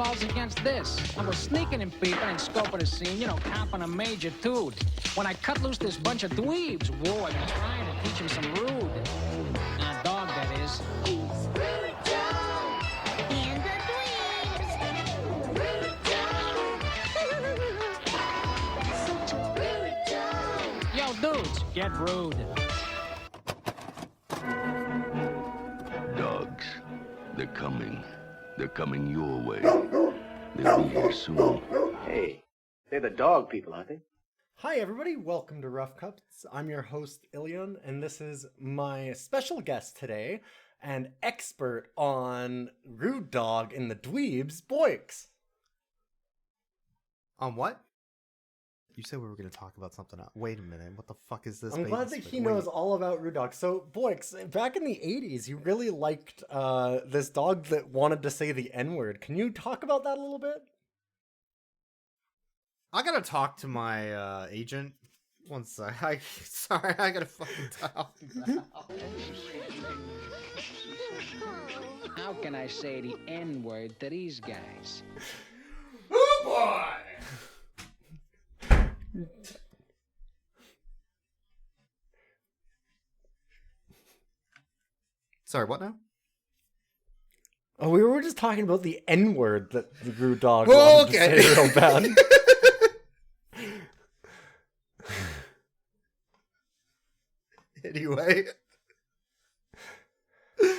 eyeballs against this. I was sneaking and peeping and scoping the scene, copping a major toot. When I cut loose this bunch of dweebs, whoa, I've been trying to teach them some rude. Dog, that is. And the dweebs. Such a rude dog. Yo, dudes, get rude. Dogs, they're coming. They're coming your way. They'll be here soon. Hey, they're the dog people, aren't they? Hi everybody, welcome to Rough Cups. I'm your host Ilion, and this is my special guest today, an expert on Rude Dog in the Dweebs, Boix. On what? You said we were going to talk about something else. Wait a minute, what the fuck is this? I'm glad that he knows all about Rude Dog. So, Boix, back in the 80s, you really liked this dog that wanted to say the N-word. Can you talk about that a little bit? I gotta talk to my agent. One sec. Sorry, I gotta fucking talk to him. How can I say the N-word to these guys? Oh boy! Sorry, what now? Oh, we were just talking about the N-word that the Rude Dog wanted to say real bad. Anyway,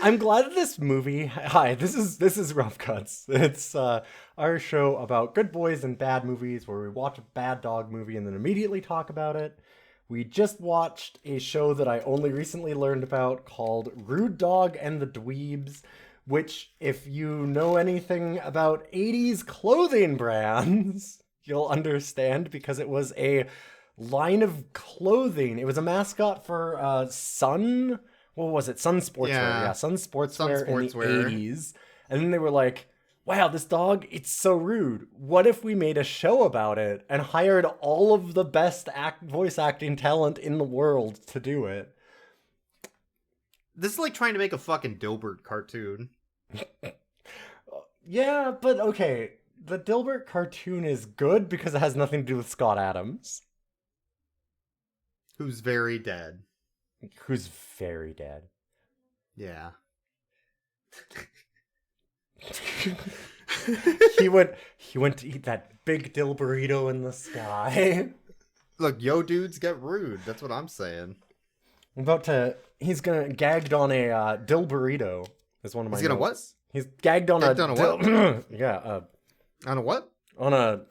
I'm glad that this movie. Hi, this is Rough Cuts. It's our show about good boys and bad movies, where we watch a bad dog movie and then immediately talk about it. We just watched a show that I only recently learned about called Rude Dog and the Dweebs, which, if you know anything about 80s clothing brands, you'll understand, because it was a line of clothing. It was a mascot for Sun. What was it? Sun Sportswear. Yeah, Sun Sportswear in the 80s. And then they were like, wow, this dog, it's so rude. What if we made a show about it and hired all of the best voice acting talent in the world to do it? this is like trying to make a fucking Dilbert cartoon. Yeah, but okay. The Dilbert cartoon is good because it has nothing to do with Scott Adams. Who's very dead. Who's very dead. Yeah. He went to eat that big dill burrito in the sky. Look, yo dudes get rude. That's what I'm saying. He's gonna gagged on a dill burrito. Is one of my He's gonna notes. What? He's gagged on a what? Yeah, On a what? on a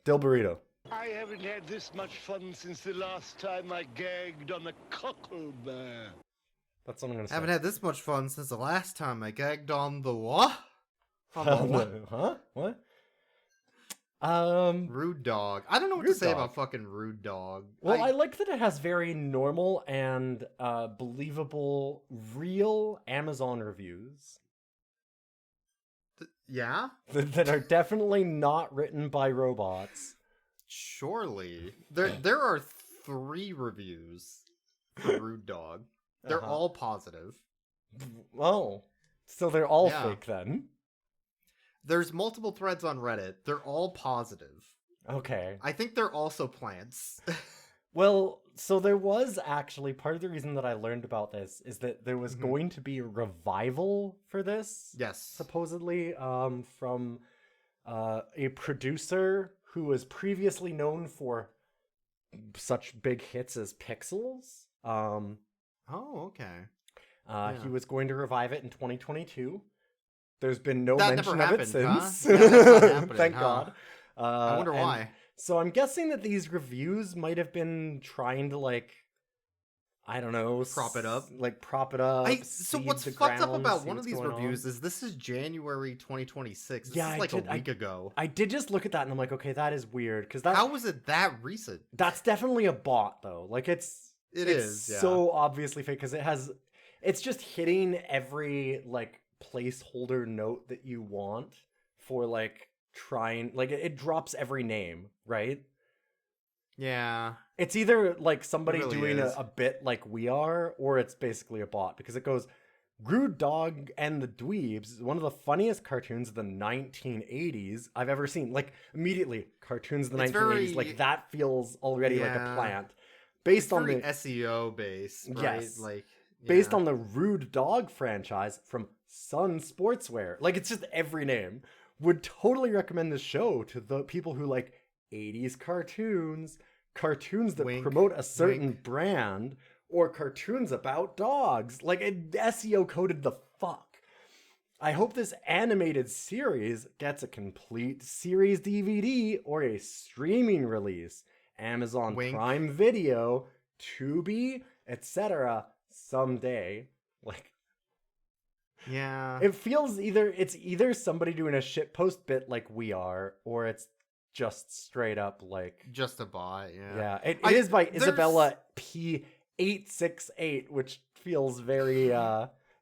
dill burrito. I haven't had this much fun since the last time I gagged on a cocklebear. That's what I'm gonna say. I haven't had this much fun since the last time I gagged on the what? On the what? Huh? What? Rude Dog. I don't know what to say about fucking Rude Dog. Well, I like that it has very normal and believable, real Amazon reviews. Yeah? That are definitely not written by robots. Surely. There are 3 reviews for Rude Dog. They're all positive. Oh. So they're all fake then? There's multiple threads on Reddit. They're all positive. Okay. I think they're also plants. Well, so there was actually, part of the reason that I learned about this is that there was going to be a revival for this. Yes. Supposedly, from a producer who was previously known for such big hits as Pixels. Oh, okay. He was going to revive it in 2022. There's been no That mention never of it happened, since. huh? Yeah, that's not happening, Thank huh? God. I wonder why. So I'm guessing that these reviews might have been trying to, like, I don't know, Prop it up. So what's fucked up about one of these reviews is this is January 2026. This is like a week ago. I did just look at that and I'm like, okay, that is weird. Because how was it that recent? That's definitely a bot, though. Like, It is so obviously fake because it's just hitting every, like, placeholder note that you want for, like, trying, like, it drops every name, right? Yeah. It's either like somebody really doing is. a bit like we are, or it's basically a bot, because it goes, Rude Dog and the Dweebs is one of the funniest cartoons of the 1980s I've ever seen. Like, immediately, cartoons of the 1980s, like, that feels already like a plant. Based on the SEO base, right? Yes. Like, based on the Rude Dog franchise from Sun Sportswear. Like, it's just every name. Would totally recommend this show to the people who like 80s cartoons that promote a certain brand, or cartoons about dogs. Like, it SEO coded the fuck. I hope this animated series gets a complete series DVD or a streaming release. Amazon Prime Video, Tubi, etc. someday. Like, yeah. It feels it's either somebody doing a shitpost bit like we are, or it's just straight up like... just a bot, yeah. Yeah, it is by Isabella P868, which feels very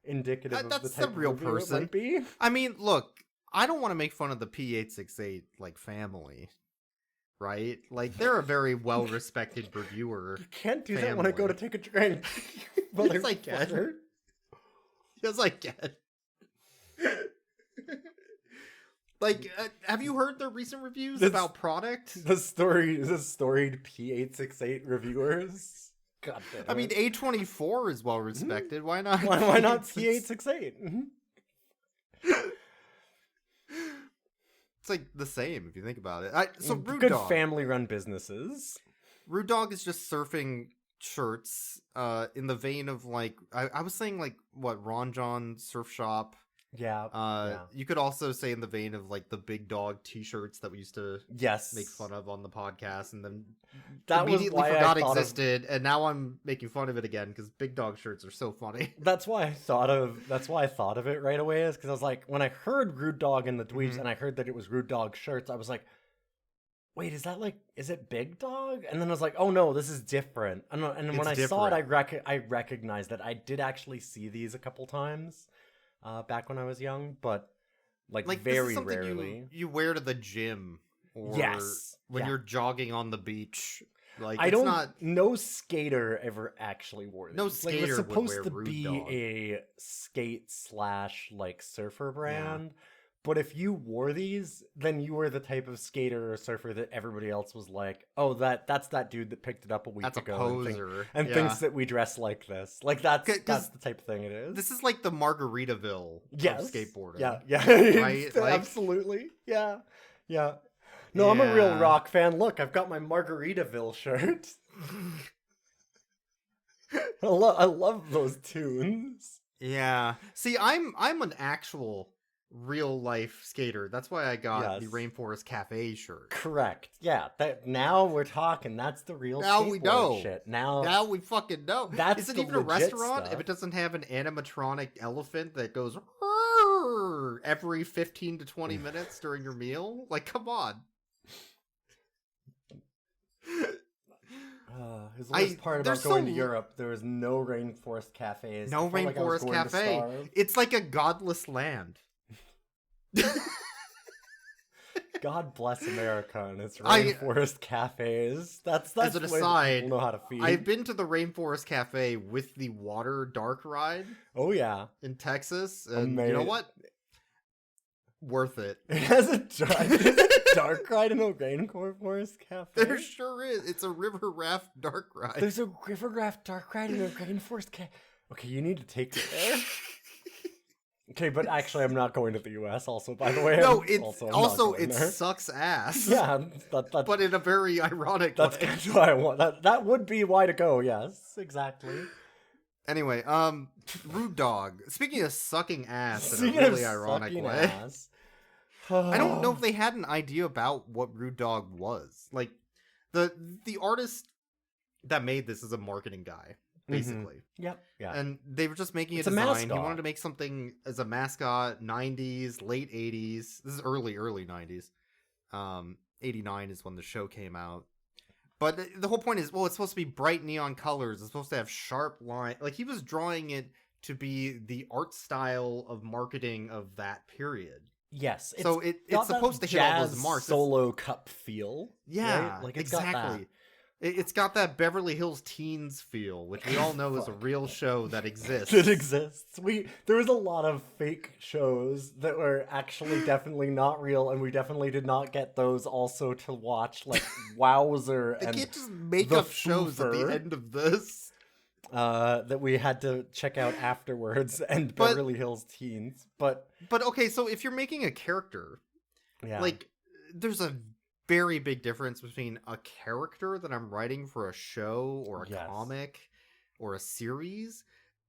indicative of the type of real person it might be. I mean, look, I don't want to make fun of the P868 like family, right? Like, they're a very well-respected reviewer. You can't do that when I go to take a drink. Yes, I can. Yes, I can. Like, have you heard their recent reviews about product? The storied P868 reviewers. God damn it. I mean, A24 is well respected. Why not? Why not P868? It's like the same if you think about it. So Rude Good Dog. family-run businesses. Rude Dog is just surfing shirts in the vein of, like, I was saying, like, what, Ron John Surf Shop. Yeah. You could also say in the vein of, like, the Big Dog t-shirts that we used to make fun of on the podcast, and then that immediately forgot existed, and now I'm making fun of it again because Big Dog shirts are so funny. That's why I thought of it right away, is because I was like, when I heard Rude Dog and the Dweebs and I heard that it was Rude Dog shirts, I was like, wait, is it Big Dog? And then I was like, oh no, this is different. And when I saw it, I recognized that I did actually see these a couple times back when I was young, but like very rarely. You wear to the gym, or when you're jogging on the beach. Like, no skater ever actually wore these. No skater it's supposed would wear to be Rude Dog. a skate / like surfer brand. But if you wore these, then you were the type of skater or surfer that everybody else was like, oh, that's that dude that picked it up a week ago. That's a poser. And thinks that we dress like this. Like, that's the type of thing it is. This is like the Margaritaville of skateboarding. Yeah. Right? Like, absolutely. Yeah. No, I'm a real rock fan. Look, I've got my Margaritaville shirt. I love those tunes. Yeah. See, I'm an actual real life skater. That's why I got the Rainforest Cafe shirt. Correct. Yeah. Now we're talking. That's the real. Now we know. Shit. Now we fucking know. That's Is it even a restaurant if it doesn't have an animatronic elephant that goes every 15 to 20 minutes during your meal? Like, come on. His worst part about going to Europe, there was no Rainforest Cafes. No Rainforest Cafe. It's like a godless land. God bless America and its Rainforest Cafes. That's as an aside, people know how to feed. I've been to the Rainforest Cafe with the water dark ride. Oh yeah, in Texas, and you know what? Worth it. It has a dark ride in a Rainforest Cafe. There sure is. It's a river raft dark ride. There's a river raft dark ride in a Rainforest Cafe. Okay, you need to take it there. Okay, but actually, I'm not going to the U.S. Also, by the way. No, it sucks ass. Yeah, but in a very ironic way. That's kind of why I want. That would be why to go. Yes, exactly. Anyway, Rude Dog. Speaking of sucking ass in a really ironic way, I don't know if they had an idea about what Rude Dog was. Like, the artist that made this is a marketing guy. Basically. Yep. Yeah. And they were just making a design. He wanted to make something as a mascot, 90s, late 80s. This is early 90s. 89 is when the show came out. But the whole point is, well, it's supposed to be bright neon colors. It's supposed to have sharp line. Like, he was drawing it to be the art style of marketing of that period. Yes. So it's supposed to hit all those marks. Solo cup feel. Yeah. Right? Like, it's exactly. got that. It's got that Beverly Hills Teens feel, which we all know is a real show that exists. It exists. There was a lot of fake shows that were actually definitely not real, and we definitely did not get those also to watch, like Wowzer They and can't just make The up shows at the Foofer. end of this. That we had to check out afterwards, and Beverly Hills Teens. But okay, so if you're making a character, yeah, like, there's a very big difference between a character that I'm writing for a show or a comic or a series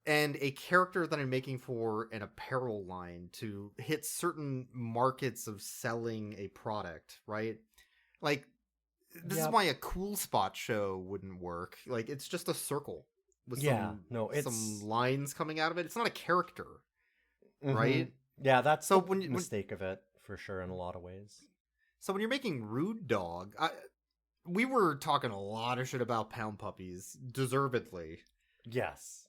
and a character that I'm making for an apparel line to hit certain markets of selling a product, right? Like, this is why a Cool Spot show wouldn't work. Like, it's just a circle with some lines coming out of it. It's not a character, right? Yeah, that's the mistake of it, for sure, in a lot of ways. So when you're making Rude Dog, we were talking a lot of shit about Pound Puppies, deservedly. Yes.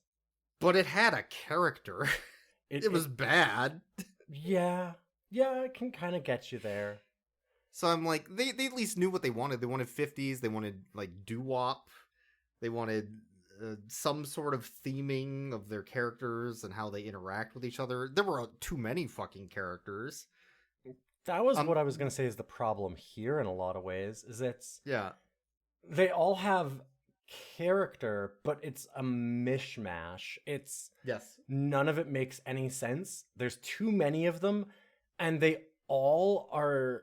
But it had a character. It was bad. Yeah. Yeah, it can kind of get you there. So I'm like, they at least knew what they wanted. They wanted 50s. They wanted, like, doo-wop. They wanted some sort of theming of their characters and how they interact with each other. There were too many fucking characters. That was what I was going to say is the problem here in a lot of ways, is yeah, they all have character, but it's a mishmash. None of it makes any sense. There's too many of them, and they all are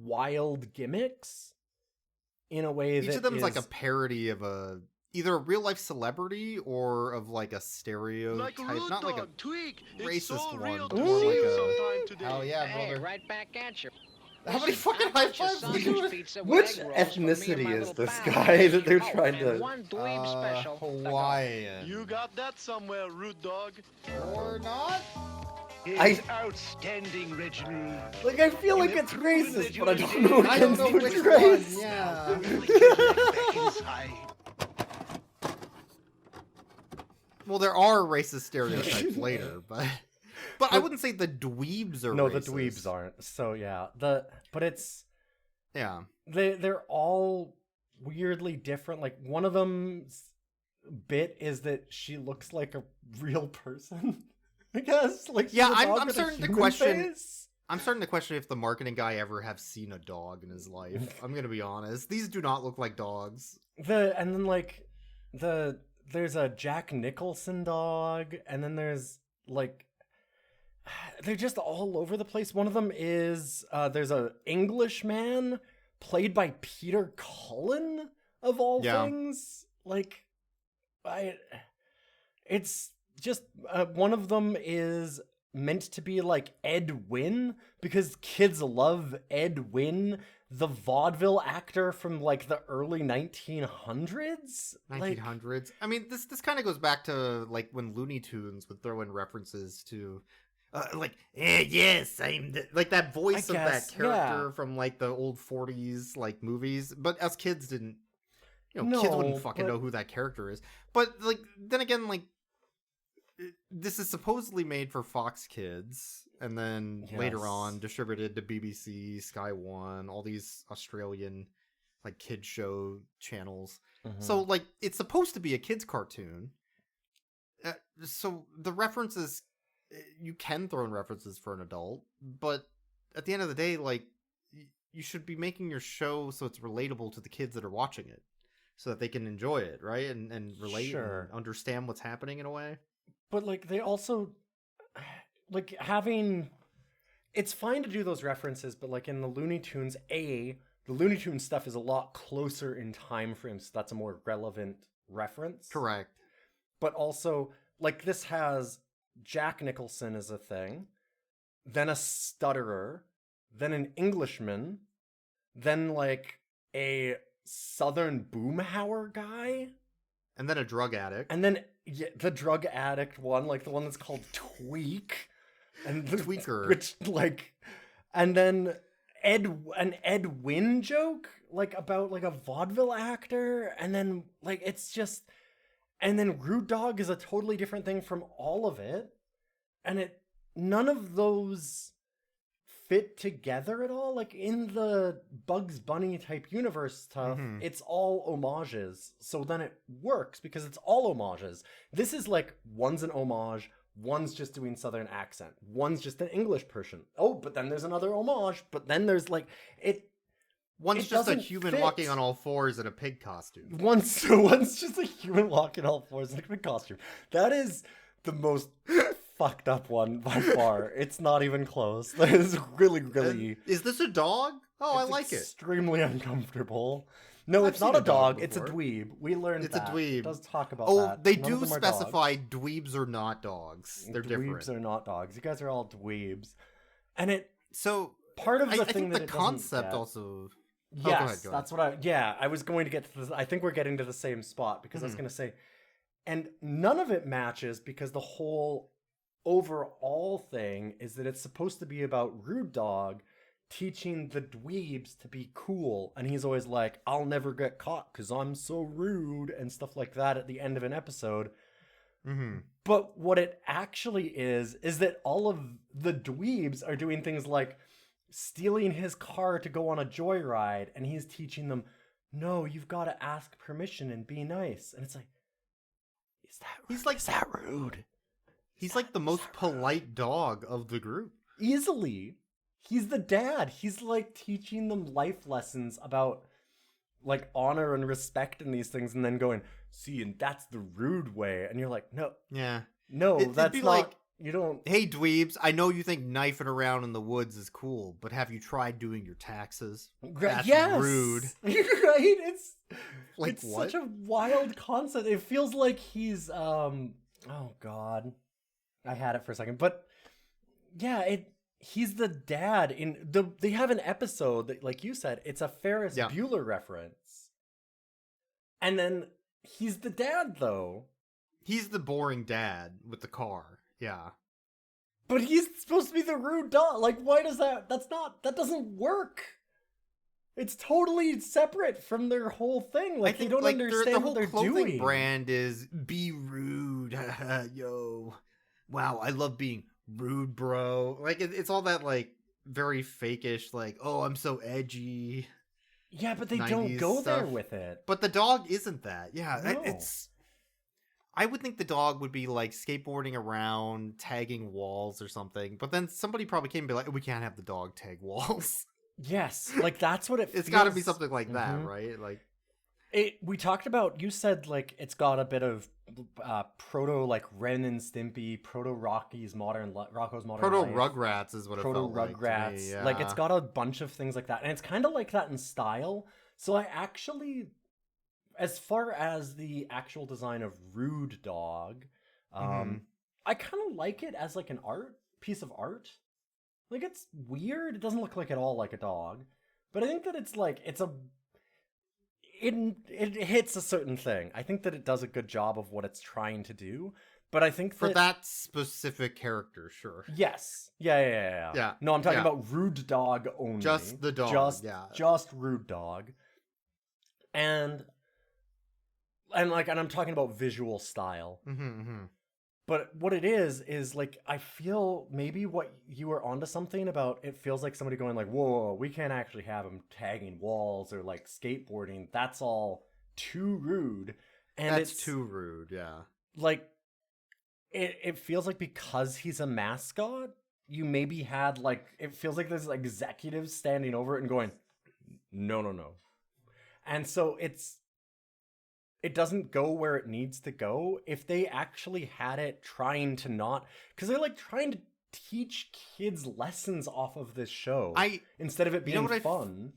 wild gimmicks in a way that each of them is like a parody of either a real life celebrity or of like a stereotype, not like a Tweak. racist one, Real but more like today. hell yeah, Hey, brother. right back at you. How many fucking high fives Which did you do? Which ethnicity is this guy that they're trying to... One dweeb special. Hawaiian. You got that somewhere, Rude Dog. Or not? It's outstanding, Reginald. Like, I feel like it's racist, but I don't know which which one, race. yeah. Inside. Well, there are racist stereotypes later, but I wouldn't say the dweebs are No, racist. the dweebs aren't. So yeah, but it's they're all weirdly different. Like, one of them's bit is that she looks like a real person. I guess. Like, I'm starting to question. Face. I'm starting to question if the marketing guy ever have seen a dog in his life. I'm gonna be honest; these do not look like dogs. There's a Jack Nicholson dog, and then there's like, they're just all over the place. One of them is there's a Englishman played by Peter Cullen of all things. Like, it's just one of them is meant to be like Ed Wynn because kids love Ed Wynn, the vaudeville actor from like the early 1900s. 1900s. I mean, this kind of goes back to like when Looney Tunes would throw in references to yes, I'm like that voice of that character from like the old 40s like movies. But as kids didn't, kids wouldn't fucking know who that character is. But like then again, like this is supposedly made for Fox Kids, and then later on distributed to BBC, Sky One, all these Australian like kid show channels. Mm-hmm. So like it's supposed to be a kids cartoon. So the references, you can throw in references for an adult, but at the end of the day, like you should be making your show so it's relatable to the kids that are watching it, so that they can enjoy it, right? And relate and understand what's happening in a way. But, like, they also, like, it's fine to do those references, but, like, in the Looney Tunes, the Looney Tunes stuff is a lot closer in time frame, so that's a more relevant reference. Correct. But also, like, this has Jack Nicholson as a thing, then a stutterer, then an Englishman, then, like, a Southern boomhauer guy. And then a drug addict. And then the drug addict one, like the one that's called Tweak. And the Tweaker. Which, like, and then an Ed Wynn joke, like, about, like, a vaudeville actor. And then, like, it's just, and then Rude Dog is a totally different thing from all of it. And none of those fit together at all. Like in the Bugs Bunny type universe stuff, it's all homages. So then it works because it's all homages. This is like one's an homage, one's just doing Southern accent, one's just an English person. Oh, but then there's another homage, but then there's like it. One's it just a doesn't human fit. walking on all fours in a pig costume. One's just a human walking all fours in a pig costume. That is the most fucked up one by far. It's not even close. That is really. Is this a dog? Oh, I like it. Extremely uncomfortable. No, I've it's not seen a dog. before. It's a dweeb. We learned It's that. a dweeb. It does talk about Oh, that. they None do of them are specify dogs. dweebs are not dogs. They're Dweebs different. are not dogs. You guys are all dweebs. And it So part of the I thing think that the it doesn't concept get- also. Yes, go ahead. that's what I was going to get to this. I think we're getting to the same spot because I was Mhm. going to say, and none of it matches because the whole overall thing is that it's supposed to be about Rude Dog teaching the dweebs to be cool. And he's always like, I'll never get caught because I'm so rude and stuff like that at the end of an episode. Mm-hmm. But what it actually is that all of the dweebs are doing things like stealing his car to go on a joyride, and he's teaching them, no, you've got to ask permission and be nice. And it's like, is that rude? He's like- is that rude? He's like the most polite dog of the group. Easily. He's the dad. He's like teaching them life lessons about like honor and respect and these things, and then going, see, and that's the rude way. And you're like, no, Yeah. no, that's be not, like, you don't. hey, dweebs, I know you think knifing around in the woods is cool, but have you tried doing your taxes? That's yes. rude. Right? It's Like it's what? such a wild concept. It feels like he's oh god. I had it for a second. But yeah, he's the dad they have an episode that, like you said, it's a Ferris Yeah. Bueller reference. And then he's the dad though. He's the boring dad with the car. Yeah. But he's supposed to be the rude dog. Like, why does that doesn't work. It's totally separate from their whole thing. Like, they don't understand the what whole they're clothing doing. brand is be rude. Yo. Wow, I love being rude, bro. Like, it's all that, like, very fake-ish, like, oh, I'm so edgy. Yeah, but they 90s don't go there stuff. with it. But the dog isn't that. Yeah, No. I would think the dog would be, like, skateboarding around, tagging walls or something. But then somebody probably came and be like, we can't have the dog tag walls. Yes, like that's what it It's feels. got to be something like that, Mhm. right? Like, We talked about, you said, like, it's got a bit of proto, like, Ren and Stimpy, proto Rocco's Modern Life. Proto Rugrats is what it Proto felt like to me, Rugrats. yeah. Like, it's got a bunch of things like that. And it's kind of like that in style. So I actually, as far as the actual design of Rude Dog, Mhm. I kind of like it as, like, an piece of art. Like, it's weird. It doesn't look like at all like a dog. But I think that it's, like, it hits a certain thing. I think that it does a good job of what it's trying to do. But I think For that specific character, sure. Yes. Yeah. Yeah, No, I'm talking yeah. about Rude Dog only. Just the dog, Just, yeah. Just Rude Dog. And I'm talking about visual style. Mm-hmm. But what it is like, I feel maybe what you were onto something about, it feels like somebody going like, whoa, we can't actually have him tagging walls or like skateboarding. That's all too rude. And That's it's too rude, yeah. like, it feels like because he's a mascot, you maybe had like, it feels like there's executives standing over it and going, no. And so it doesn't go where it needs to go. If they actually had it trying to not, because they're like trying to teach kids lessons off of this show instead of it being fun.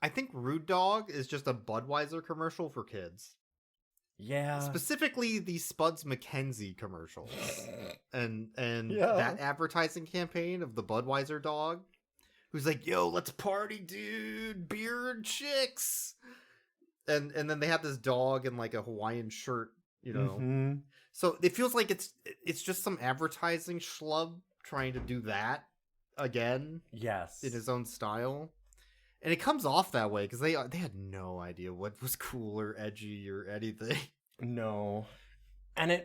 I think Rude Dog is just a Budweiser commercial for kids. Yeah. Specifically the Spuds McKenzie commercials. and Yeah. that advertising campaign of the Budweiser dog who's like, yo, let's party, dude, beer and chicks. And then they have this dog in like a Hawaiian shirt, you know. Mm-hmm. So it feels like it's just some advertising schlub trying to do that again. Yes. In his own style. And it comes off that way because they had no idea what was cool or edgy or anything. No. And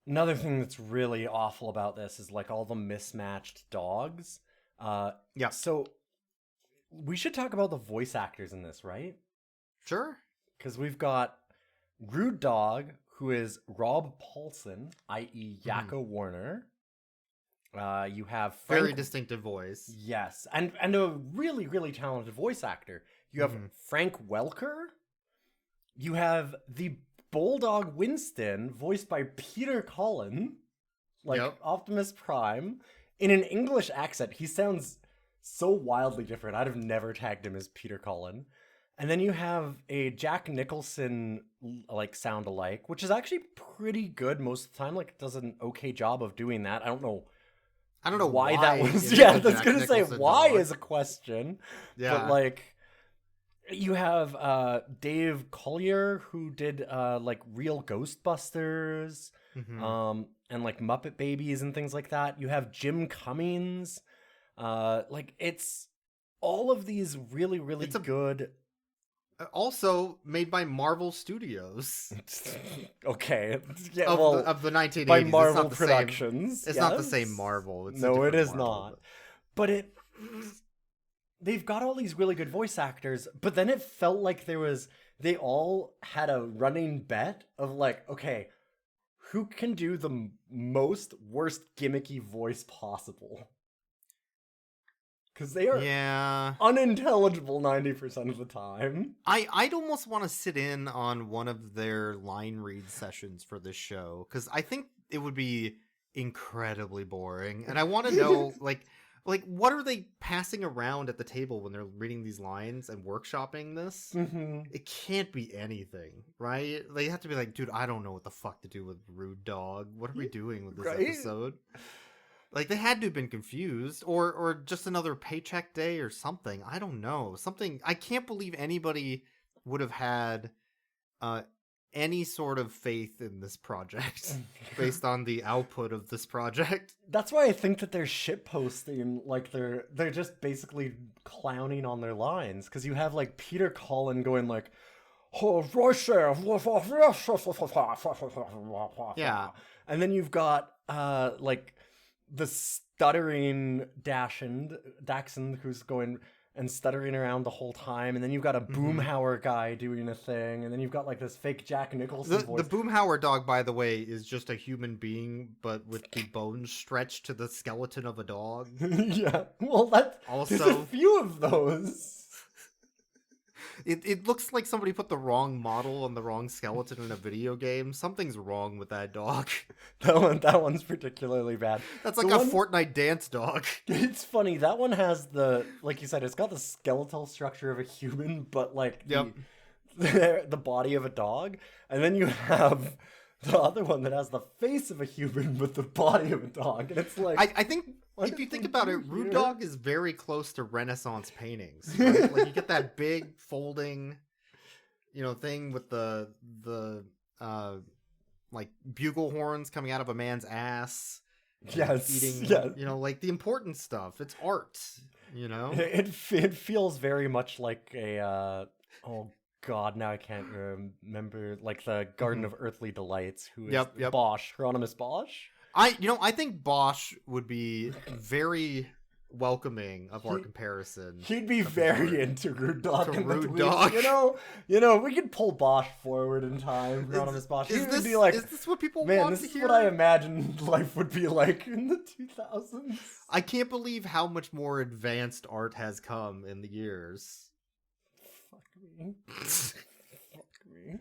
another thing that's really awful about this is like all the mismatched dogs. Yeah. So we should talk about the voice actors in this, right? Sure. Because we've got Rude Dog, who is Rob Paulson, i.e. Yakko Warner. You have Frank... Very distinctive voice. Yes, and a really, really talented voice actor. You have Frank Welker. You have the Bulldog Winston, voiced by Peter Cullen, Optimus Prime. In an English accent, he sounds so wildly different. I'd have never tagged him as Peter Cullen. And then you have a Jack Nicholson sound alike, which is actually pretty good most of the time. It does an okay job of doing that. I don't know why that was. Yeah, I was gonna say why is a question. Yeah, but you have Dave Collier, who did Real Ghostbusters, and Muppet Babies and things like that. You have Jim Cummings. It's all of these really, really good. Also made by Marvel Studios. Okay. Yeah, of the 1980s. By Marvel Productions. It's not the same Marvel. It's no, it is Marvel, not. But they've got all these really good voice actors, but then it felt like they all had a running bet of okay, who can do the most worst gimmicky voice possible? Because they are unintelligible 90% of the time. I'd almost want to sit in on one of their line read sessions for this show, because I think it would be incredibly boring. And I want to know, what are they passing around at the table when they're reading these lines and workshopping this? It can't be anything, right? They have to be dude, I don't know what the fuck to do with Rude Dog. What are we doing with this episode? They had to have been confused, or just another paycheck day or something. I don't know. Something. I can't believe anybody would have had any sort of faith in this project based on the output of this project. That's why I think that they're shitposting, they're just basically clowning on their lines. Because you have Peter Cullen going oh, right there. Yeah. And then you've got the stuttering Dachshund, who's going and stuttering around the whole time, and then you've got a Boomhauer guy doing a thing, and then you've got this fake Jack Nicholson voice. The Boomhauer dog, by the way, is just a human being, but with the bones stretched to the skeleton of a dog. Yeah, well, there's a few of those. It looks like somebody put the wrong model on the wrong skeleton in a video game. Something's wrong with that dog. That one's particularly bad. That's a Fortnite dance dog. It's funny. That one has like you said, it's got the skeletal structure of a human, but the body of a dog. And then you have the other one that has the face of a human with the body of a dog. And it's I think if you think about it, Rude Dog is very close to Renaissance paintings. Right? You get that big folding, thing with the bugle horns coming out of a man's ass. Yes, eating. Yes. The important stuff. It's art. It feels very much like a oh God, now I can't remember the Garden of Earthly Delights. Who is Bosch, Hieronymus Bosch? I think Bosch would be very welcoming of our comparison. He'd be very into Rude Dog. Rude Dog. We could pull Bosch forward in time. Hieronymus Bosch. Is this what people want to hear? This is what I imagined life would be like in the 2000s. I can't believe how much more advanced art has come in the years. Fuck me. Fuck me.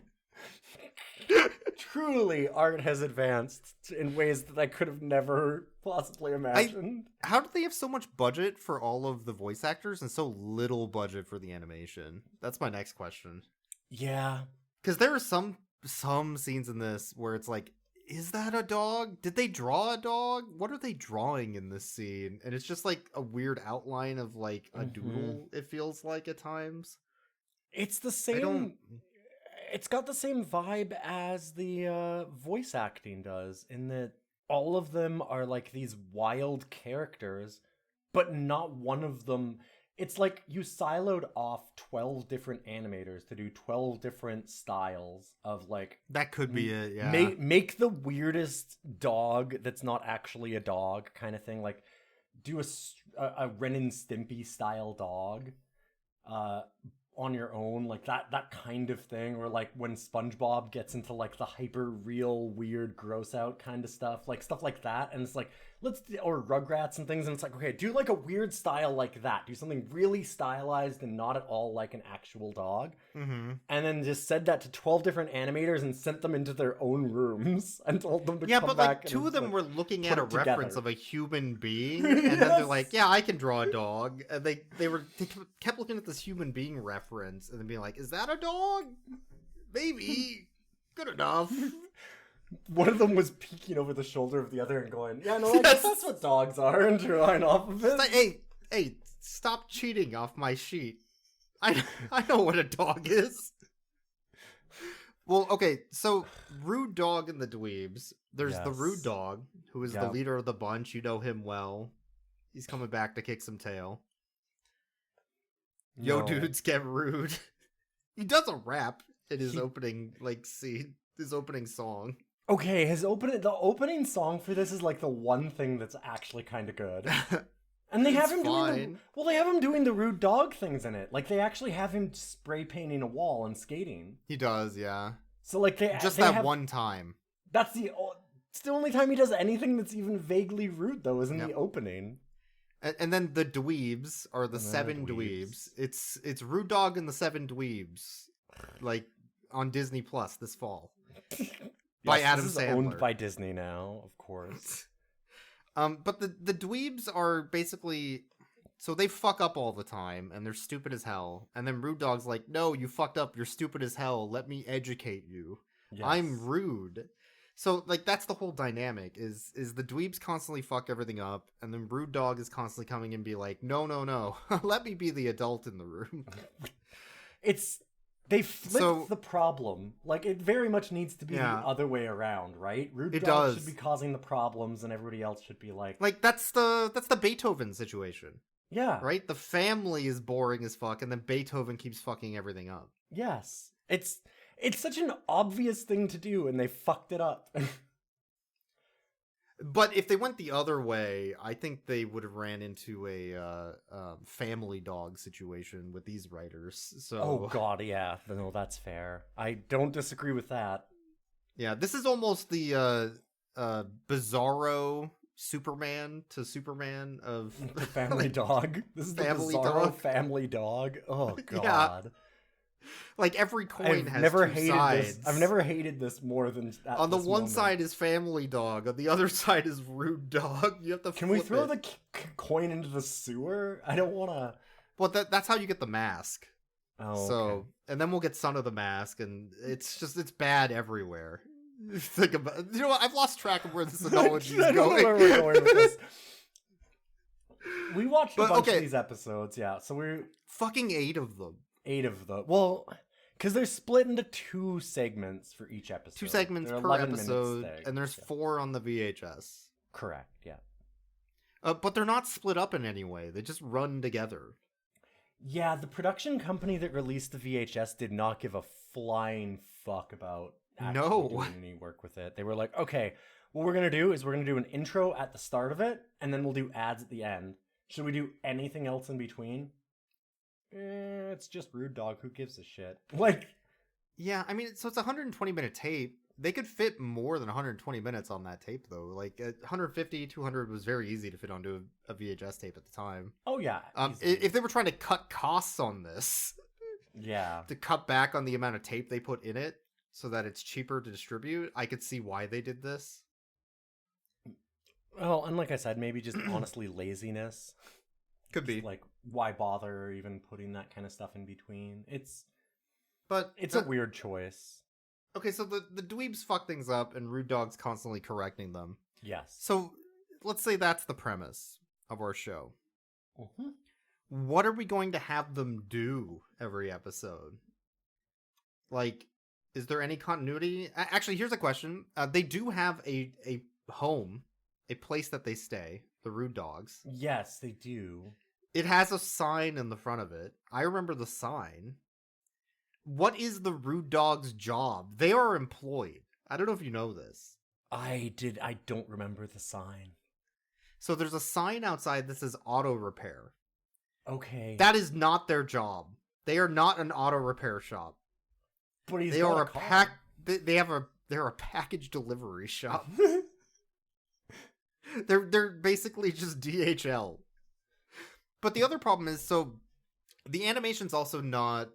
Truly, art has advanced in ways that I could have never possibly imagined. How did they have so much budget for all of the voice actors and so little budget for the animation? That's my next question. Yeah. Because there are some scenes in this where it's is that a dog? Did they draw a dog? What are they drawing in this scene? And it's just a weird outline of a doodle, it feels like at times. It's the same... It's got the same vibe as the voice acting does, in that all of them are these wild characters, but not one of them... It's you siloed off 12 different animators to do 12 different styles of That could be it, yeah. Make the weirdest dog that's not actually a dog kind of thing. do a Ren and Stimpy style dog on your own, like that kind of thing, or like when SpongeBob gets into like the hyper real weird gross out kind of stuff like that, and it's like or Rugrats and things, and it's like, okay, do like a weird style like that, do something really stylized and not at all like an actual dog, and then just said that to 12 different animators and sent them into their own rooms and told them to come but back. like two of them were looking at a together. reference of a human being, and then they're like, yeah, I can draw a dog, and they kept looking at this human being reference and then being like, is that a dog? Maybe. Good enough. One of them was peeking over the shoulder of the other and going, yeah, no, I guess that's what dogs are, and drawing off of it. Like, hey, stop cheating off my sheet. I know what a dog is. Well, okay, so Rude Dog and the Dweebs. There's the Rude Dog, who is the leader of the bunch. You know him well. He's coming back to kick some tail. Yo, dudes, get rude. He does a rap in his opening scene, his opening song. Okay, the opening song for this is like the one thing that's actually kind of good. And they have him doing the Rude Dog things in it. Like they actually have him spray painting a wall and skating. He does, yeah. So like one time. It's the only time he does anything that's even vaguely rude, though, is in the opening. And then the Dweebs are the seven Dweebs. It's Rude Dog and the Seven Dweebs, like on Disney Plus this fall. By Adam this is Sandler. Owned by Disney now, of course. But the Dweebs are basically, so they fuck up all the time and they're stupid as hell. And then Rude Dog's like, no, you fucked up. You're stupid as hell. Let me educate you. Yes. I'm rude. So like that's the whole dynamic is the Dweebs constantly fuck everything up, and then Rude Dog is constantly coming and be like, no, let me be the adult in the room. They flip the problem. Like it very much needs to be the other way around, right? Rude Dog should be causing the problems, and everybody else should be like that's the Beethoven situation. Yeah. Right? The family is boring as fuck, and then Beethoven keeps fucking everything up. Yes. It's such an obvious thing to do, and they fucked it up. But if they went the other way, I think they would have ran into a family dog situation with these writers. So, oh god, yeah, no, that's fair. I don't disagree with that. Yeah, this is almost the Bizarro Superman to Superman of the family dog. This is family the Bizarro dog. Family Dog. Oh god. Yeah. Like every coin has two sides. I've never hated this more than at on the this one moment. side is Family Dog, on the other side is Rude Dog. You have to. Can we throw the coin into the sewer? I don't want to. Well, that's how you get the mask. Oh, so okay. And then we'll get Son of the Mask, and it's bad everywhere. Think about, you know what? I've lost track of where this analogy is I don't know going. where we're going with this. We watched a bunch of these episodes, yeah. So we're fucking 8 of them. 8 of them. Well, because they're split into 2 segments for each episode. 2 segments per episode, and there's 4 on the VHS. Correct, yeah. But they're not split up in any way. They just run together. Yeah, the production company that released the VHS did not give a flying fuck about actually doing any work with it. They were like, okay, what we're going to do is we're going to do an intro at the start of it, and then we'll do ads at the end. Should we do anything else in between? It's just Rude Dog. Who gives a shit? Like, yeah, I mean, so it's a 120-minute tape. They could fit more than 120 minutes on that tape, though. Like, 150, 200 was very easy to fit onto a VHS tape at the time. Oh, yeah. If they were trying to cut costs on this, yeah, to cut back on the amount of tape they put in it so that it's cheaper to distribute, I could see why they did this. Well, and like I said, maybe just honestly laziness. Could be. Like, why bother even putting that kind of stuff in between? It's a weird choice. Okay, so the Dweebs fuck things up, and Rude Dog's constantly correcting them. Yes. So, let's say that's the premise of our show. Mm-hmm. What are we going to have them do every episode? Like, is there any continuity? Actually, here's a question. They do have a home, a place that they stay, the Rude Dogs. Yes, they do. It has a sign in the front of it. I remember the sign. What is the Rude Dog's job? They are employed. I don't know if you know this. I don't remember the sign. So there's a sign outside that says auto repair. Okay. That is not their job. They are not an auto repair shop. But he's They got are a a car. pack. They're a package delivery shop. They're basically just DHL. But the other problem is, so the animation's also not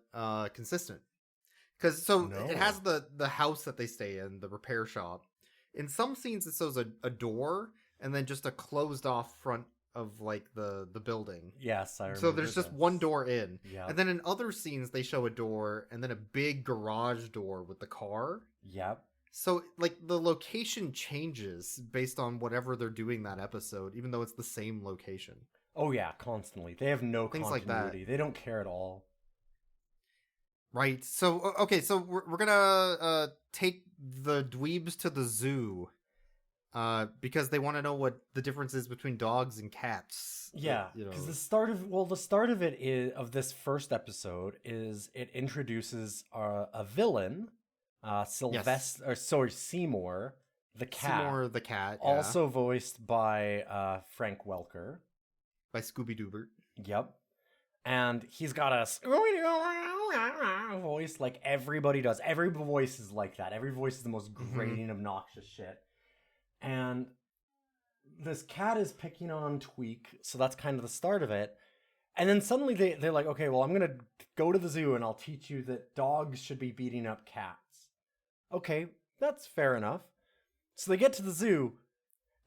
consistent. Because it has the house that they stay in, the repair shop. In some scenes, it shows a door and then just a closed off front of like the building. Yes, I remember. So there's just one door in. Yeah. And then in other scenes, they show a door and then a big garage door with the car. Yep. So, like, the location changes based on whatever they're doing that episode, even though it's the same location. Oh, yeah, constantly. They have no Things continuity. like that. They don't care at all. Right. So, okay, so we're gonna take the dweebs to the zoo because they want to know what the difference is between dogs and cats. Yeah, because the start of it is of this first episode is it introduces a villain, Seymour the cat. Seymour the cat, yeah. Also voiced by Frank Welker. By Scooby Doobert. Yep. And he's got a voice like everybody does. Every voice is like that. Every voice is the most grating, obnoxious shit. And this cat is picking on Tweak, so that's kind of the start of it. And then suddenly they're like, okay, well, I'm going to go to the zoo and I'll teach you that dogs should be beating up cats. Okay, that's fair enough. So they get to the zoo,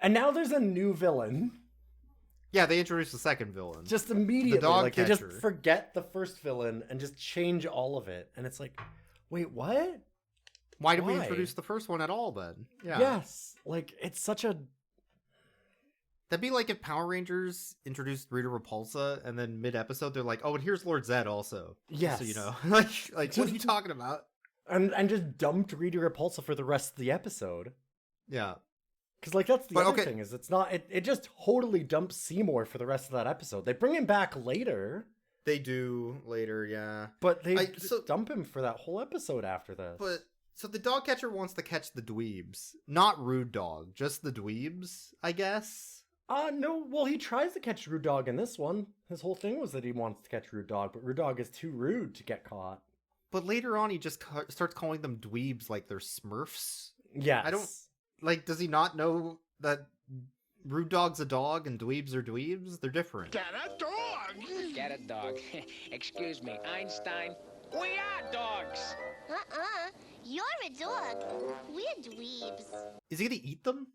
and now there's a new villain. Yeah, they introduced the second villain. Just immediately, the dog like catcher. They just forget the first villain and just change all of it. And it's like, wait, what? Why did we introduce the first one at all then? Yeah. Yes, like it's such a... That'd be like if Power Rangers introduced Rita Repulsa and then mid-episode they're like, oh, and here's Lord Zed also. Yes. So you know, like what are you talking about? And just dumped Rita Repulsa for the rest of the episode. Yeah. Because, like, that's the other thing, is it's not... It just totally dumps Seymour for the rest of that episode. They bring him back later. They do later, yeah. But they dump him for that whole episode after this. But, so the dog catcher wants to catch the dweebs. Not Rude Dog, just the dweebs, I guess? No, well, he tries to catch Rude Dog in this one. His whole thing was that he wants to catch Rude Dog, but Rude Dog is too rude to get caught. But later on, he just starts calling them dweebs like they're Smurfs. Yes. I don't... Like, does he not know that Rude Dog's a dog and dweebs are dweebs? They're different. Get a dog! Get a dog. Excuse me, Einstein. We are dogs! You're a dog. We're dweebs. Is he gonna eat them?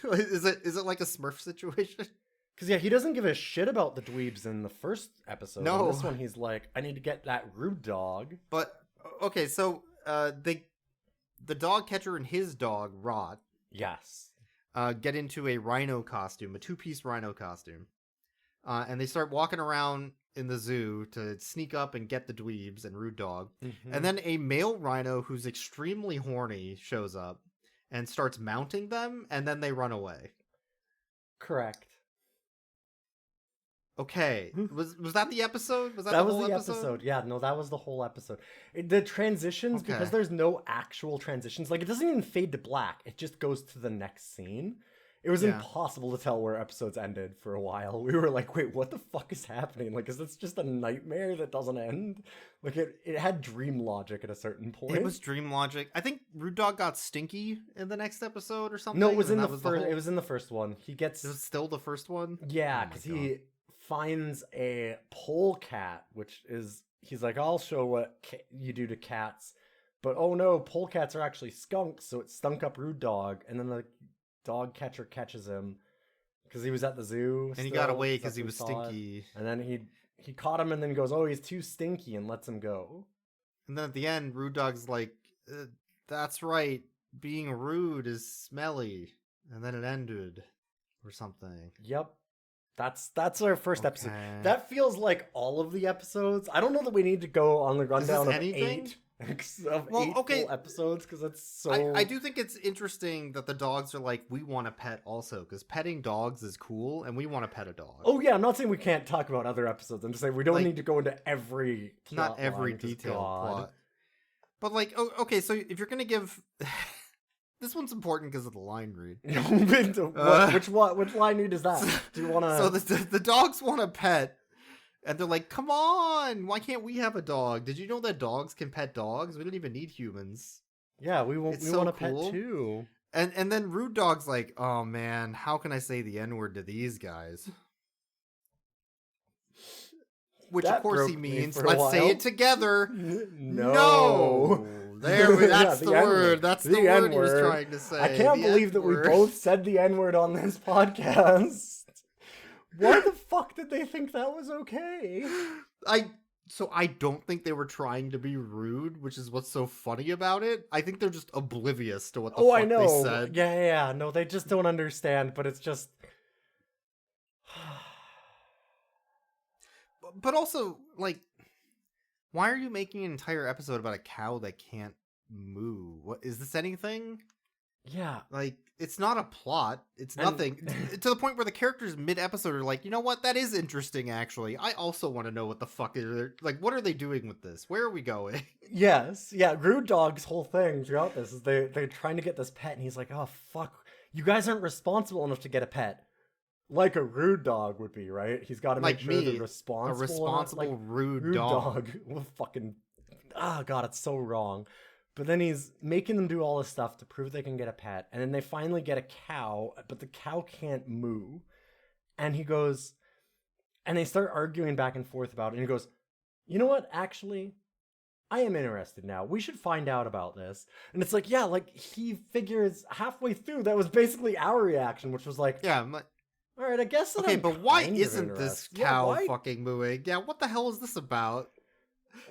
Is it like a Smurf situation? Because, yeah, he doesn't give a shit about the dweebs in the first episode. No. In this one, he's like, I need to get that Rude Dog. But, okay, so, the dog catcher and his dog, Rod, yes, get into a rhino costume, a two-piece rhino costume. And they start walking around in the zoo to sneak up and get the dweebs and Rude Dog. Mm-hmm. And then a male rhino who's extremely horny shows up and starts mounting them, and then they run away. Correct. Okay. Was that the episode? Was that That the was whole the episode? Yeah, no, that was the whole episode. The transitions, Okay. because there's no actual transitions, like it doesn't even fade to black. It just goes to the next scene. It was impossible to tell where episodes ended for a while. We were like, wait, what the fuck is happening? Like, is this just a nightmare that doesn't end? Like, it had dream logic at a certain point. It was dream logic. I think Rude Dog got stinky in the next episode or something. No, it was in and the that first. It was in the first one. He gets. It was still the first one? Yeah, Oh my because God. he finds a polecat, which is he's like, I'll show what you do to cats, but oh no, polecats are actually skunks, so it stunk up Rude Dog, and then the dog catcher catches him because he was at the zoo, And he got still, away that's because he what was we saw it. stinky. And then he caught him and then goes, oh, he's too stinky, and lets him go. And then at the end, Rude Dog's like, that's right, being rude is smelly. And then it ended. Or something. Yep. That's our first episode. Okay. That feels like all of the episodes. I don't know that we need to go on the rundown of anything? eight full episodes, because it's so... I do think it's interesting that the dogs are like, we want a pet also, because petting dogs is cool, and we want to pet a dog. Oh yeah, I'm not saying we can't talk about other episodes. I'm just saying we don't Like, need to go into every plot Not every line, 'cause detailed God. plot. But like, okay, so if you're going to give... this one's important because of the line read. Which line read is that? Do you want to? So the dogs want a pet, and they're like, "Come on, why can't we have a dog? Did you know that dogs can pet dogs? We don't even need humans." Yeah, we want a pet too. And then Rude Dog's like, "Oh man, how can I say the N-word to these guys?" Which That of course broke he me means, for a let's say while. it together. No. That's the N-word. word. That's the word he was N-word. trying to say. I can't believe that we both said the N-word on this podcast. Why the fuck did they think that was okay? So I don't think they were trying to be rude, which is what's so funny about it. I think they're just oblivious to what the fuck I know. they said. Yeah. No, they just don't understand, but it's just... But also, like, why are you making an entire episode about a cow that can't moo? What is this anything? Yeah. Like, it's not a plot. It's nothing. To the point where the characters mid-episode are like, you know what? That is interesting, actually. I also want to know what the fuck is... Like, what are they doing with this? Where are we going? Yes. Yeah, Rude Dog's whole thing throughout this is they're trying to get this pet, and he's like, oh, fuck. You guys aren't responsible enough to get a pet. Like a rude dog would be, right? He's got to make sure they're responsible. A responsible rude dog. Well, fucking... Oh, God, it's so wrong. But then he's making them do all this stuff to prove they can get a pet. And then they finally get a cow, but the cow can't moo. And he goes... And they start arguing back and forth about it. And he goes, you know what? Actually, I am interested now. We should find out about this. And it's like, yeah, like, he figures halfway through, that was basically our reaction, which was like... Yeah, I'm like... All right, I guess that okay, I'm but why kind of isn't this cow why? fucking mooing? Yeah, what the hell is this about?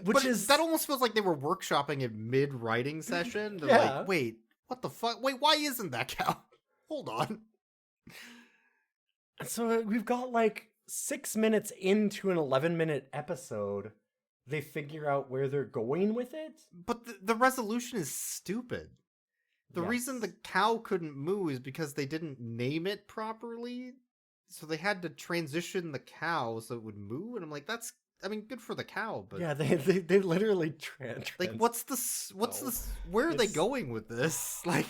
Which is that almost feels like they were workshopping a mid-writing session. They're Yeah. like, wait, what the fuck? Wait, why isn't that cow? Hold on. So we've got like 6 minutes into an 11-minute episode. They figure out where they're going with it. But the resolution is stupid. The Yes. reason the cow couldn't moo is because they didn't name it properly. So they had to transition the cow so it would moo. And I'm like, that's, I mean, good for the cow, but Yeah, they literally like, what's this? Where are they It's- going with this? Like,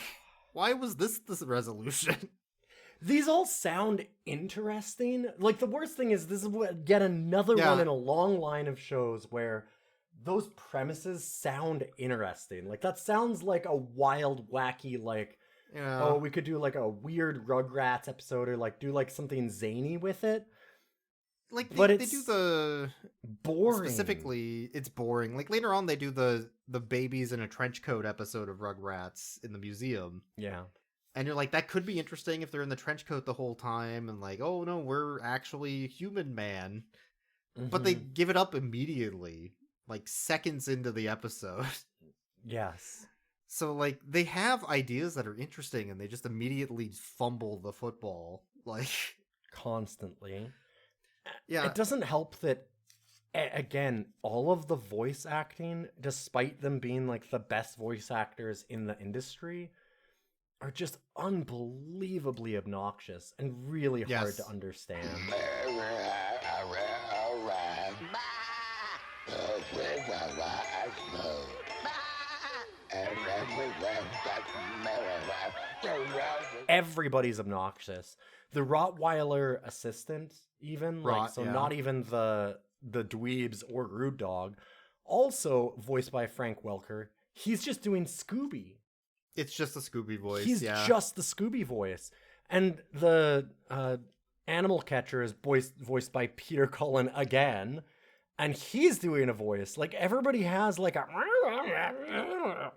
why was this resolution? These all sound interesting. Like, the worst thing is this is yet another Yeah. one in a long line of shows where those premises sound interesting. Like, that sounds like a wild, wacky, like, Yeah. oh, we could do like a weird Rugrats episode or like do like something zany with it. Like, but they it's do the boring. specifically, it's boring. Like, later on, they do the babies in a trench coat episode of Rugrats in the museum. Yeah. And you're like, that could be interesting if they're in the trench coat the whole time, and like, oh no, we're actually human man. But they give it up immediately, like seconds into the episode. Yes. So like, they have ideas that are interesting, and they just immediately fumble the football. Like, Constantly. yeah, It doesn't help that, again, all of the voice acting, despite them being like the best voice actors in the industry, are just unbelievably obnoxious and really hard Yes. to understand. Everybody's obnoxious. The Rottweiler assistant, even, like, so yeah. not even the Dweebs or Rude Dog, also voiced by Frank Welker. He's just doing Scooby. it's just a Scooby voice. He's yeah, just the Scooby voice. And the animal catcher is voiced by Peter Cullen again. And he's doing a voice. Like, everybody has like a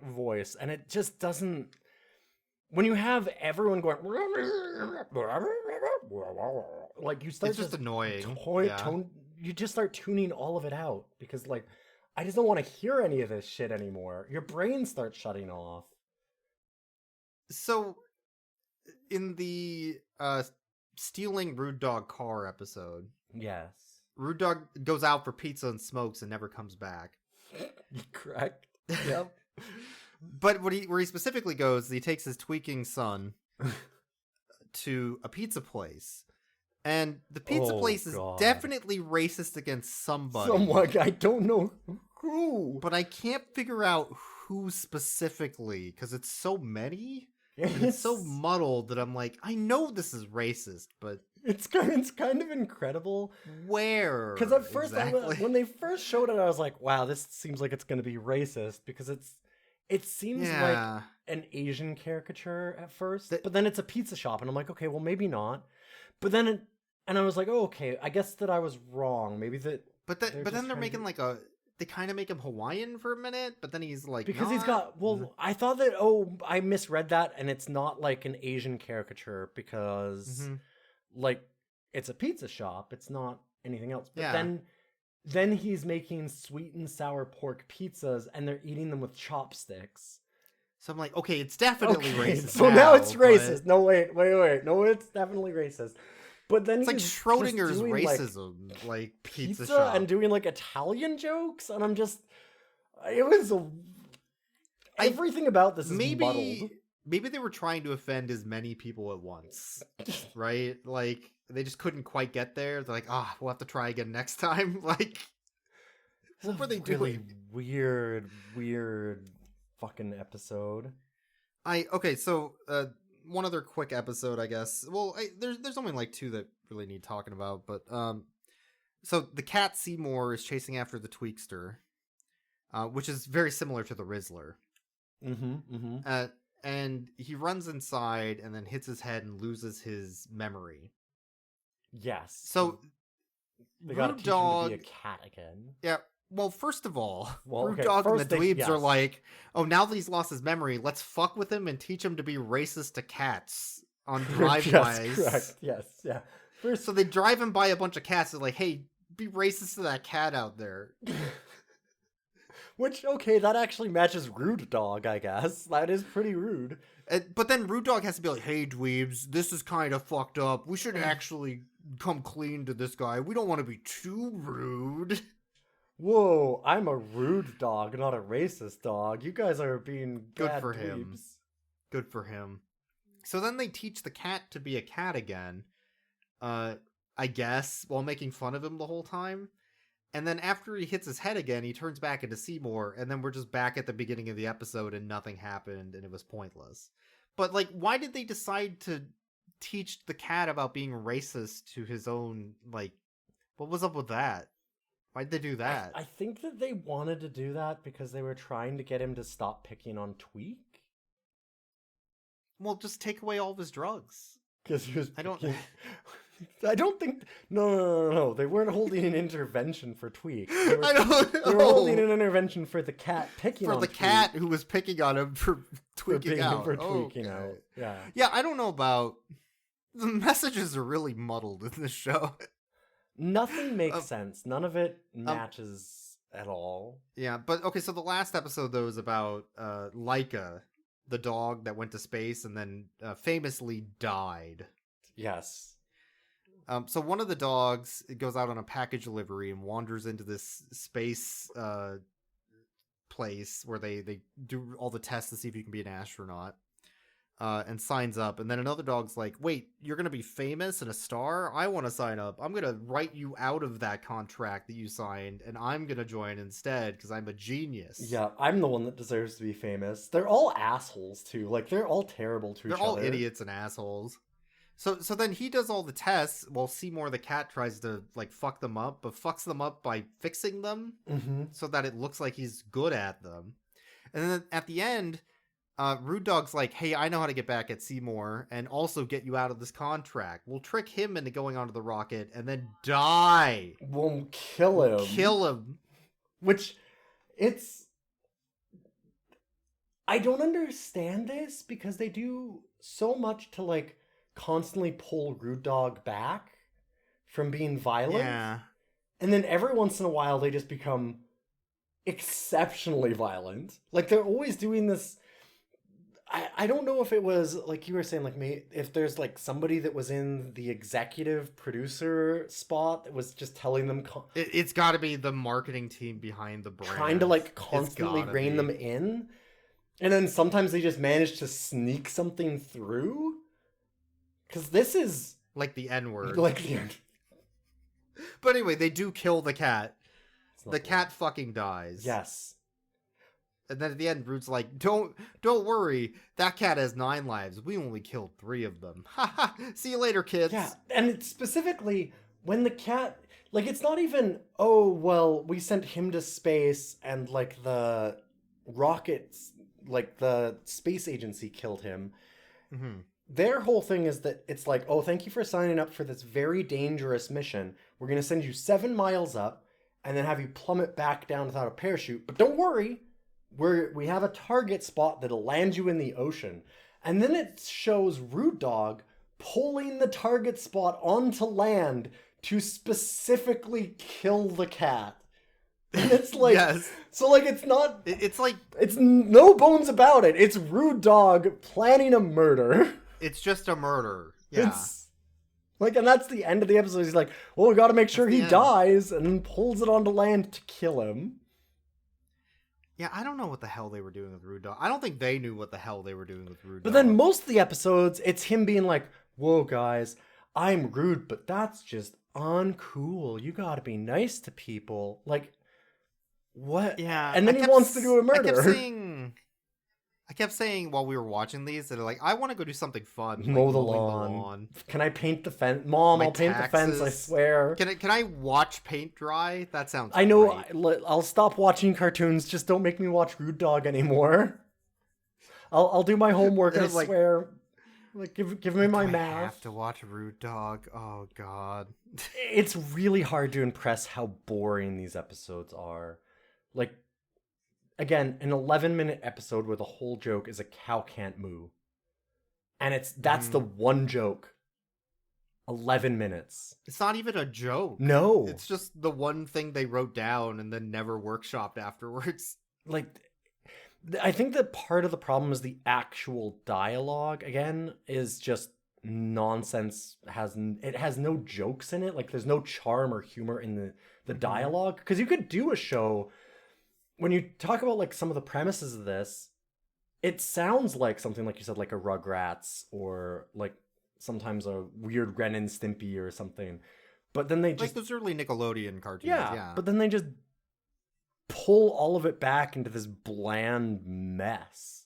voice. And it just doesn't... When you have everyone going... Like, you start it's just annoying. you just start tuning all of it out. Because, like, I just don't want to hear any of this shit anymore. Your brain starts shutting off. So, in the stealing Rude Dog car episode, Yes. Rude Dog goes out for pizza and smokes and never comes back. Correct. Yep. But where he specifically goes, he takes his tweaking son to a pizza place. And the pizza Oh, place is God. definitely racist against somebody. Someone, I don't know who. But I can't figure out who specifically, because it's so many. And it's so muddled that I'm like, I know this is racist, but it's kind of incredible. Where? Because at first, exactly? when they first showed it, I was like, wow, this seems like it's going to be racist because it seems like an Asian caricature at first, but then it's a pizza shop, and I'm like, okay, well, maybe not. But then and I was like, oh, okay, I guess that I was wrong. Maybe that. But then they're making like a. They kind of make him Hawaiian for a minute, but then he's like, because he's got. Well, I thought that. Oh, I misread that, and it's not like an Asian caricature because, like, it's a pizza shop. It's not anything else. But then he's making sweet and sour pork pizzas, and they're eating them with chopsticks. So I'm like, okay, it's definitely racist. So now it's racist. No, wait. No, it's definitely racist. But then it's like Schrodinger's racism, like pizza shop. And doing like Italian jokes, and I'm just, it was everything about this is muddled. Maybe they were trying to offend as many people at once, right? Like they just couldn't quite get there. They're like, we'll have to try again next time. Like, what were they doing? Weird fucking episode. So one other quick episode, I guess. Well, there's only like two that really need talking about, but so the cat Seymour is chasing after the Tweakster, which is very similar to the Rizzler. And he runs inside and then hits his head and loses his memory. Yes. So they gotta teach him to be a cat again. Yeah. Well, first of all, Rude Dog and the Dweebs are like, oh, now that he's lost his memory, let's fuck with him and teach him to be racist to cats on drive-bys. Yes, correct. Yes, yeah. So they drive him by a bunch of cats. They're like, hey, be racist to that cat out there. Which, okay, that actually matches Rude Dog, I guess. That is pretty rude. But then Rude Dog has to be like, hey, Dweebs, this is kind of fucked up. We should actually come clean to this guy. We don't want to be too rude. Whoa, I'm a rude dog, not a racist dog. You guys are being good bad for dweebs. him. Good for him. So then they teach the cat to be a cat again, I guess, while making fun of him the whole time. And then after he hits his head again, he turns back into Seymour, and then we're just back at the beginning of the episode and nothing happened and it was pointless. But, like, why did they decide to teach the cat about being racist to his own, like, what was up with that? Why'd they do that? I think that they wanted to do that because they were trying to get him to stop picking on Tweak. Well, just take away all of his drugs. Because he was I don't think... No. They weren't holding an intervention for Tweak. They were holding an intervention for the cat picking on Tweak. For the cat who was picking on him for tweaking out. For tweaking out, yeah. Yeah, I don't know about... The messages are really muddled in this show. Nothing makes sense. None of it matches at all. Yeah, but okay, so the last episode, though, is about Laika, the dog that went to space and then famously died. Yes. So one of the dogs goes out on a package delivery and wanders into this space place where they do all the tests to see if you can be an astronaut. And signs up, and then another dog's like, wait, you're gonna be famous and a star? I want to sign up. I'm gonna write you out of that contract that you signed, and I'm gonna join instead because I'm a genius. Yeah, I'm the one that deserves to be famous. They're all assholes too. Like, they're all terrible to each other. They're all idiots and assholes. So then he does all the tests while Seymour the cat tries to, like, fuck them up, but fucks them up by fixing them so that it looks like he's good at them. And then at the end, Rude Dog's like, hey, I know how to get back at Seymour and also get you out of this contract. We'll trick him into going onto the rocket and then die. We'll kill him. Which, I don't understand this because they do so much to, like, constantly pull Rude Dog back from being violent. Yeah. And then every once in a while they just become exceptionally violent. Like, they're always doing this... I don't know if it was, like you were saying, like, if there's, like, somebody that was in the executive producer spot that was just telling them... It's got to be the marketing team behind the brand. Trying to, like, constantly rein them in. And then sometimes they just manage to sneak something through. Because this is... Like the N-word. Like the N. But anyway, they do kill the cat. The cat fucking dies. Yes. And then at the end, Rude's like, don't worry. That cat has 9 lives. We only killed 3 of them. Ha see you later, kids. Yeah, and it's specifically when the cat, like, it's not even, oh, well, we sent him to space and, like, the rockets, like, the space agency killed him. Mm-hmm. Their whole thing is that it's like, oh, thank you for signing up for this very dangerous mission. We're going to send you 7 miles up and then have you plummet back down without a parachute. But don't worry, we have a target spot that'll land you in the ocean. And then it shows Rude Dog pulling the target spot onto land to specifically kill the cat. And it's like, yes. So like, it's not, it's like, it's no bones about it. It's Rude Dog planning a murder. It's just a murder. Yeah. It's like, and that's the end of the episode. He's like, well, we got to make sure he dies, and then pulls it onto land to kill him. Yeah, I don't know what the hell they were doing with Rude Dog. I don't think they knew what the hell they were doing with Rude Dog. But then most of the episodes, it's him being like, whoa, guys, I'm rude, but that's just uncool. You got to be nice to people. Like, what? Yeah. And then he wants to do a murder. I kept saying while we were watching these that like, I want to go do something fun. Like mow the lawn. Can I paint the fence? Mom, I'll paint the fence, I swear. Can I watch paint dry? That sounds I know, I'll stop watching cartoons. Just don't make me watch Rude Dog anymore. I'll do my homework, I swear. Like, give me my math. I have to watch Rude Dog. Oh, God. It's really hard to impress how boring these episodes are. Like, again, an 11-minute episode where the whole joke is a cow can't moo. And that's the one joke. 11 minutes. It's not even a joke. No. It's just the one thing they wrote down and then never workshopped afterwards. Like, I think that part of the problem is the actual dialogue, again, is just nonsense. It has no jokes in it. Like, there's no charm or humor in the dialogue. Because you could do a show... When you talk about, like, some of the premises of this, it sounds like something, like you said, like a Rugrats or, like, sometimes a weird Ren and Stimpy or something. But then they just... Like those early Nickelodeon cartoons, yeah. But then they just pull all of it back into this bland mess.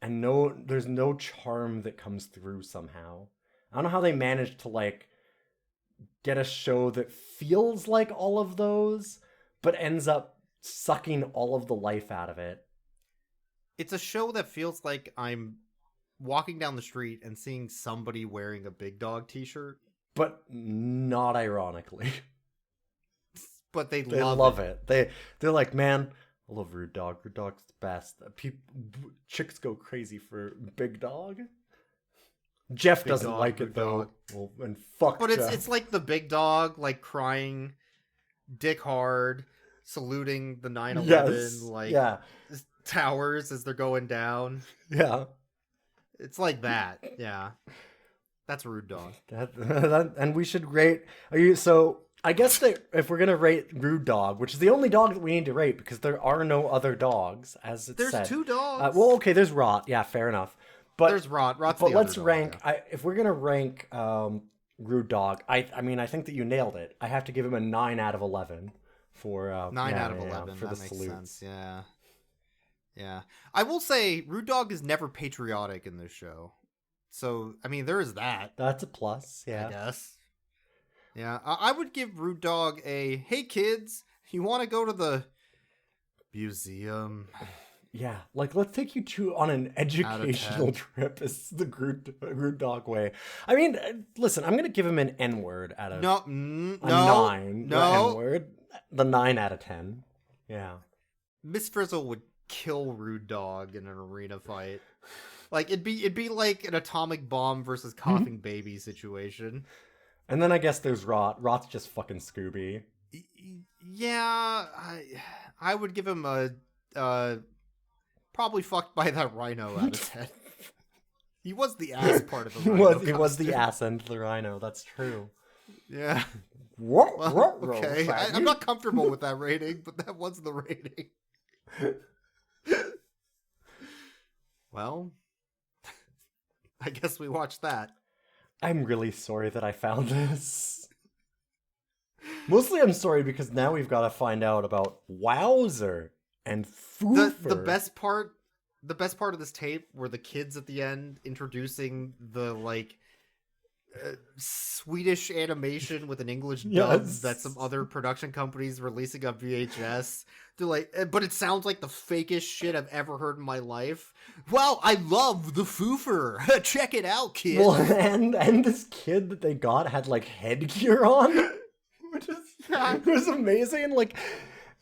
And there's no charm that comes through somehow. I don't know how they managed to, like, get a show that feels like all of those, but ends up sucking all of the life out of it. It's a show that feels like I'm walking down the street and seeing somebody wearing a Big Dog t-shirt. But not ironically. But they love it. They're like, man, I love Rude Dog. Rude Dog's the best. Chicks go crazy for Big Dog. Jeff doesn't like it though. Well, and fuck But Jeff. it's like the Big Dog, like, crying dick hard, saluting the 9/11 towers as they're going down. Yeah. It's like that. Yeah. That's Rude Dog. And we should rate... So, I guess that if we're going to rate Rude Dog, which is the only dog that we need to rate because there are no other dogs, as it's said. There's 2 dogs. Well, okay, there's Rot. Yeah, fair enough. But there's Rot. Rot's but the let's other dog, rank... yeah. If we're going to rank Rude Dog, I mean, I think that you nailed it. I have to give him a 9 out of 11. For 9 out of 11. for that the makes salutes. sense. Yeah. I will say Rude Dog is never patriotic in this show. So, I mean, there is that. That's a plus, yeah. I guess. Yeah. I would give Rude Dog a, hey kids, you want to go to the museum? Yeah, like, let's take you on an educational trip. Is the Rude Dog way. I mean, listen, I'm going to give him an N-word out of a 9. The N-word. The 9 out of 10. Yeah. Miss Frizzle would kill Rude Dog in an arena fight. Like, it'd be like an atomic bomb versus coughing baby situation. And then I guess there's Rot. Rot's just fucking Scooby. Yeah, I would give him a probably fucked by that rhino out of 10. He was the ass part of the rhino. He was the ass end of the rhino. That's true. Yeah. Well, okay. I'm not comfortable with that rating, but that was the rating. Well, I guess we watched that. I'm really sorry that I found this. Mostly I'm sorry because now we've got to find out about Wowzer. and Foofer. The best part of this tape were the kids at the end introducing the like Swedish animation with an English dub that some other production companies releasing on VHS. They're like, but it sounds like the fakest shit I've ever heard in my life. Wow, I love the Foofer. Check it out, kid. Well, and this kid that they got had like headgear on, which was amazing. Like,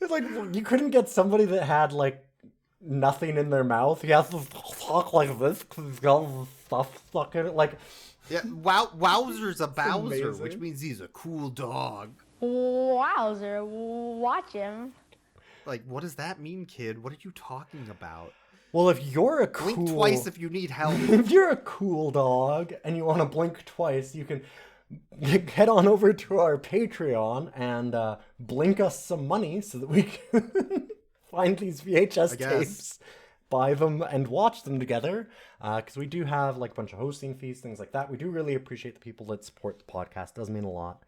it's like you couldn't get somebody that had like nothing in their mouth. He has to talk like this because he's got stuff stuck in it. Like, yeah, Wowzer's a Bowser, amazing. which means he's a cool dog. Wowzer, watch him. Like, what does that mean, kid? What are you talking about? well, if you're a cool, Blink twice if you need help. if you're a cool dog and you want to blink twice, you can head on over to our Patreon and blink us some money so that we can find these VHS tapes, buy them, and watch them together. Because we do have like a bunch of hosting fees, things like that. We do really appreciate the people that support the podcast. Does mean a lot.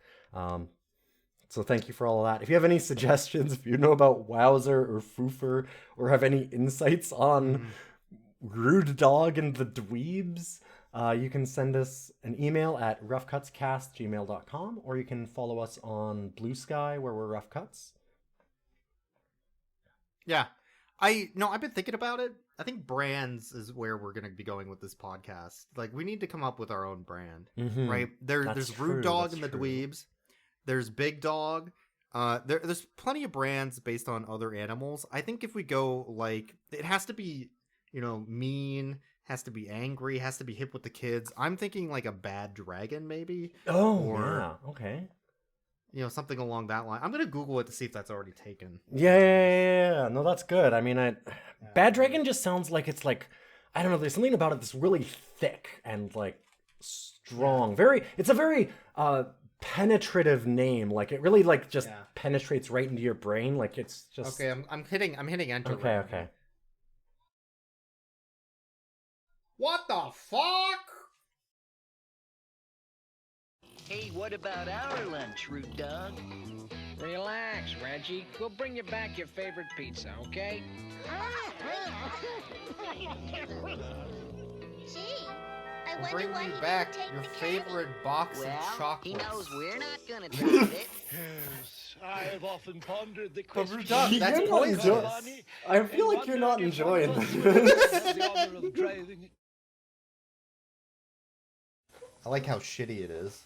So thank you for all of that. If you have any suggestions, if you know about Wowzer or Foofer, or have any insights on Rude Dog and the Dweebs, you can send us an email at roughcutscast@gmail.com, or you can follow us on Blue Sky, where we're Rough Cuts. Yeah. I've been thinking about it. I think brands is where we're going to be going with this podcast. Like, we need to come up with our own brand, right? There's Rude Dog and the Dweebs. There's Big Dog. There's plenty of brands based on other animals. I think if we go, like, it has to be, mean, has to be angry, has to be hip with the kids. I'm thinking like a Bad Dragon, maybe. Oh, yeah. Okay. Something along that line. I'm going to Google it to see if that's already taken. Yeah. No, that's good. I mean, Bad Dragon just sounds like it's like, I don't know, there's something about it that's really thick and like strong. It's a very penetrative name. Like, it really like just penetrates right into your brain. Like, it's just... Okay, I'm hitting enter. Okay. What the fuck? Hey, what about our lunch, Rude Dog? Relax, Reggie. We'll bring you back your favorite pizza, okay? Gee, I wonder Bring why me he back didn't take your the candy. favorite box Well, of he chocolates. knows we're not gonna drive it. Yes, I've often pondered the But question. Rude Dog, that's You're not poison. enjoying... I feel like you're not enjoying this. The honor of driving. I like how shitty it is.